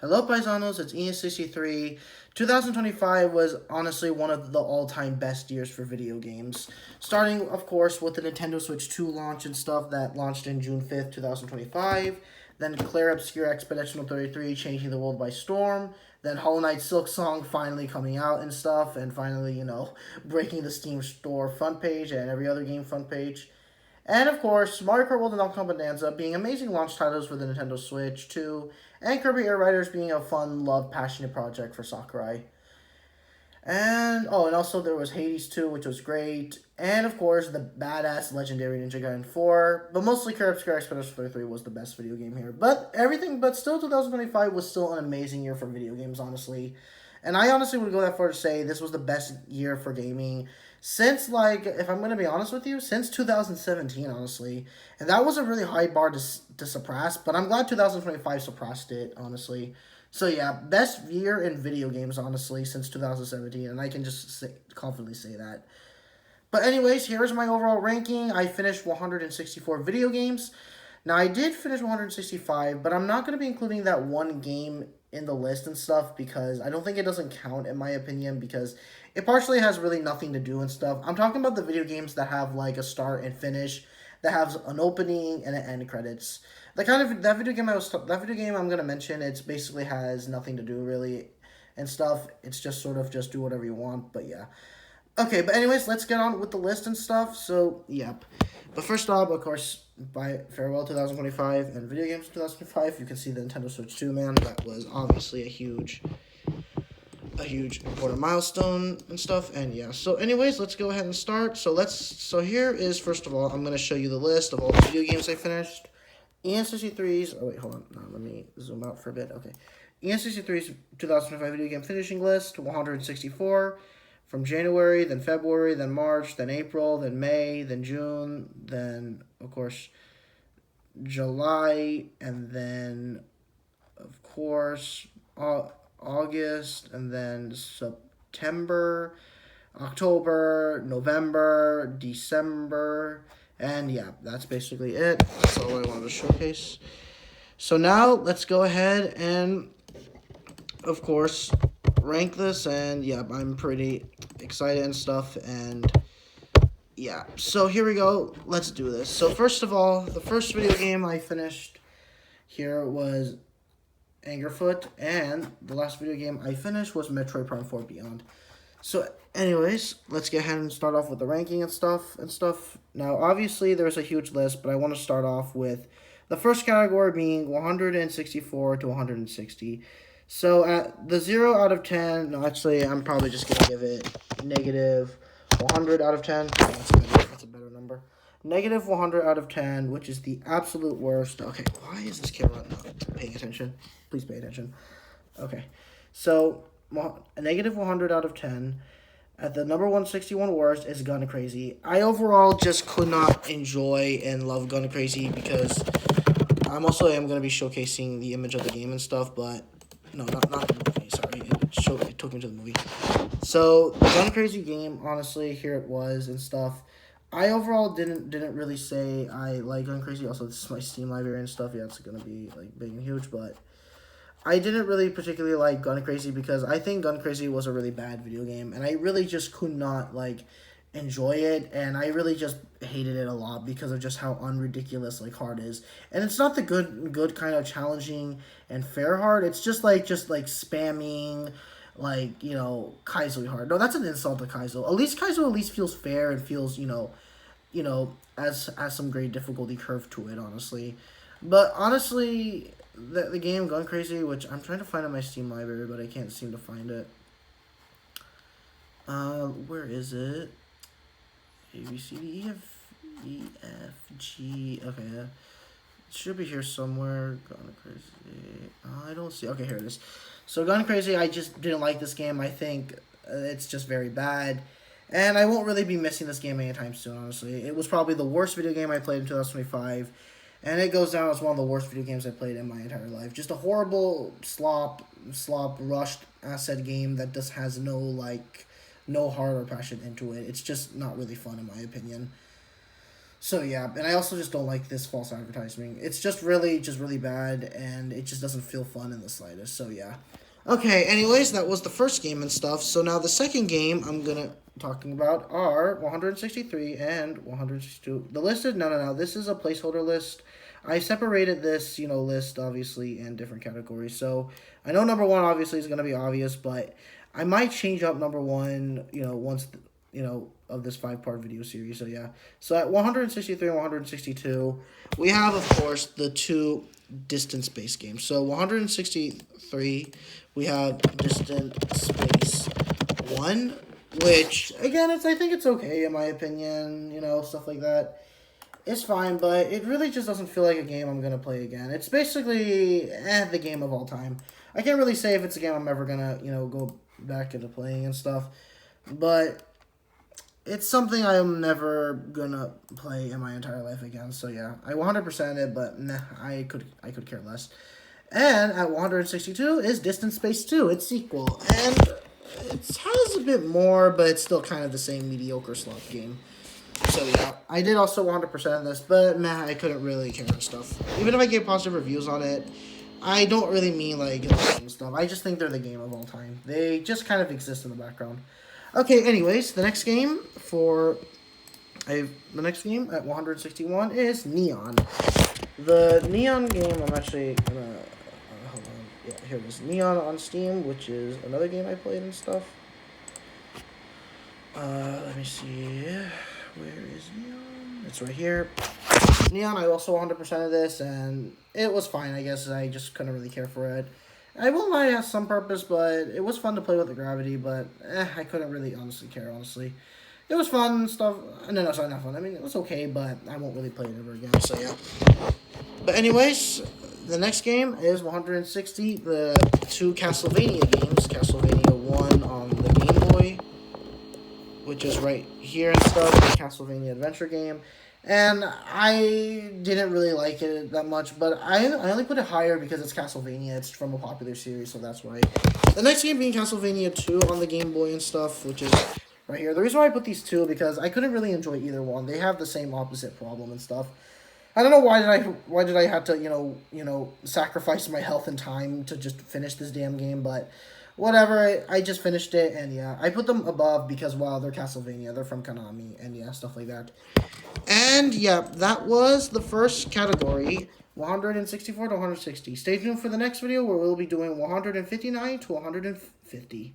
Hello, Paisanos. It's Enan63. 2025 was honestly one of the all-time best years for video games. Starting, of course, with the Nintendo Switch 2 launch and stuff that launched in June 5th, 2025. Then Claire Obscure Expeditional 33 changing the world by storm. Then Hollow Knight Silk Song finally coming out and stuff. And finally, breaking the Steam Store front page and every other game front page. And of course, Mario Kart World and Donkey Kong Bonanza being amazing launch titles for the Nintendo Switch 2, and Kirby Air Riders being a fun, loved, passionate project for Sakurai. And also there was Hades 2, which was great, and of course the badass legendary Ninja Gaiden 4, but mostly Kirby Square Expedition 33 was the best video game here. But still 2025 was still an amazing year for video games, honestly. And I honestly would go that far to say this was the best year for gaming since, like, if I'm going to be honest with you, since 2017, honestly. And that was a really high bar to surpass, but I'm glad 2025 surpassed it, honestly. So yeah, best year in video games, honestly, since 2017, and I can confidently say that. But anyways, here's my overall ranking. I finished 164 video games. Now I did finish 165, but I'm not going to be including that one game in the list and stuff because I don't think it doesn't count in my opinion because it partially has really nothing to do and stuff. I'm talking about the video games that have like a start and finish, that has an opening and an end credits. The kind of that video game I'm gonna mention, it's basically has nothing to do really and stuff. It's just sort of just do whatever you want, but yeah. Okay, but anyways, let's get on with the list and stuff. So, yep. But first off, of course, by Farewell 2025 and Video Games 2025, you can see the Nintendo Switch 2, man. That was obviously a huge important milestone and stuff. And yeah, so anyways, let's go ahead and start. So here is, first of all, I'm going to show you the list of all the video games I finished. Enan63’s, oh wait, hold on, no, let me zoom out for a bit, okay. Enan63’s 2025 video game finishing list, 164, from January, then February, then March, then April, then May, then June, then, of course, July, and then, of course, August, and then September, October, November, December, and yeah, that's basically it. That's all I wanted to showcase. So now let's go ahead and, of course, rank this. And yeah, I'm pretty excited and stuff. And yeah, so here we go. Let's do this. So first of all, the first video game I finished here was Angerfoot, and the last video game I finished was Metroid Prime 4 Beyond. So, anyways, let's get ahead and start off with the ranking and stuff. Now, obviously, there's a huge list, but I want to start off with the first category being 164 to 160. So, at the 0 out of 10, no, actually, I'm probably just going to give it negative 100 out of 10. That's a better number. Negative 100 out of 10, which is the absolute worst. Okay, why is this camera not paying attention? Please pay attention. Okay, so a negative 100 out of 10. At the number 161 worst is Gun Crazy. I overall just could not enjoy and love Gun Crazy because I am going to be showcasing the image of the game and stuff, but no, not the movie, sorry. It took me to the movie. So, the Gun Crazy game, honestly, here it was and stuff. I overall didn't really say I like Gun Crazy. Also, this is my Steam library and stuff. Yeah, it's going to be like big and huge, but I didn't really particularly like Gun Crazy because I think Gun Crazy was a really bad video game, and I really just could not like enjoy it, and I really just hated it a lot because of just how unridiculous like hard is. And it's not the good kind of challenging and fair hard. It's just like spamming like, Kaizo hard. No, that's an insult to Kaizo. At least Kaizo feels fair and feels, as some great difficulty curve to it, honestly. But honestly, the game Gun Crazy, which I'm trying to find in my Steam library, but I can't seem to find it. Where is it? A, B, C, D, E, F, E, F, G. Okay, it should be here somewhere. Gun Crazy. I don't see. Okay, here it is. So Gun Crazy, I just didn't like this game. I think it's just very bad. And I won't really be missing this game anytime soon, honestly. It was probably the worst video game I played in 2025. And it goes down as one of the worst video games I played in my entire life. Just a horrible slop, rushed asset game that just has no heart or passion into it. It's just not really fun in my opinion. So yeah, and I also just don't like this false advertising. It's just really bad, and it just doesn't feel fun in the slightest. So yeah. Okay. Anyways, that was the first game and stuff. So now the second game I'm gonna talking about are 163 and 162. The listed no. This is a placeholder list. I separated this list obviously in different categories. So I know number one obviously is gonna be obvious, but I might change up number one. Once of this 5-part video series. So yeah. So at 163 and 162, we have of course the two distance space games. So 163, we have Distant Space 1, which again I think it's okay in my opinion, stuff like that. It's fine, but it really just doesn't feel like a game I'm gonna play again. It's basically the game of all time. I can't really say if it's a game I'm ever gonna, go back into playing and stuff. But it's something I'm never gonna play in my entire life again. So yeah, I 100% it, but nah, I could care less. And at 162 is Distant Space 2, its sequel, and it has a bit more, but it's still kind of the same mediocre slot game. So yeah, I did also 100% this, but man, I couldn't really care and stuff. Even if I gave positive reviews on it, I don't really mean like and stuff. I just think they're the game of all time. They just kind of exist in the background. Okay, anyways, the next game at 161 is Neon. The Neon game, I'm actually gonna hold on. Yeah, here it is. Neon on Steam, which is another game I played and stuff. Let me see. Where is Neon? It's right here. Neon, I also 100% of this, and it was fine. I guess I just couldn't really care for it. I will lie, it has some purpose, but it was fun to play with the gravity, but I couldn't really honestly care, honestly. It was fun and stuff. No, sorry, not fun. I mean, it was okay, but I won't really play it ever again, so yeah. But anyways, the next game is 160, the two Castlevania games. Castlevania 1 on the Game Boy, which is right here and stuff, the Castlevania Adventure game. And I didn't really like it that much, but I only put it higher because it's Castlevania. It's from a popular series, so that's why. The next game being Castlevania 2 on the Game Boy and stuff, which is right here. The reason why I put these two, because I couldn't really enjoy either one. They have the same opposite problem and stuff. I don't know why did I have to, sacrifice my health and time to just finish this damn game, but whatever, I just finished it, and yeah, I put them above because, wow, they're Castlevania, they're from Konami, and yeah, stuff like that. And yeah, that was the first category, 164 to 160. Stay tuned for the next video where we'll be doing 159 to 150.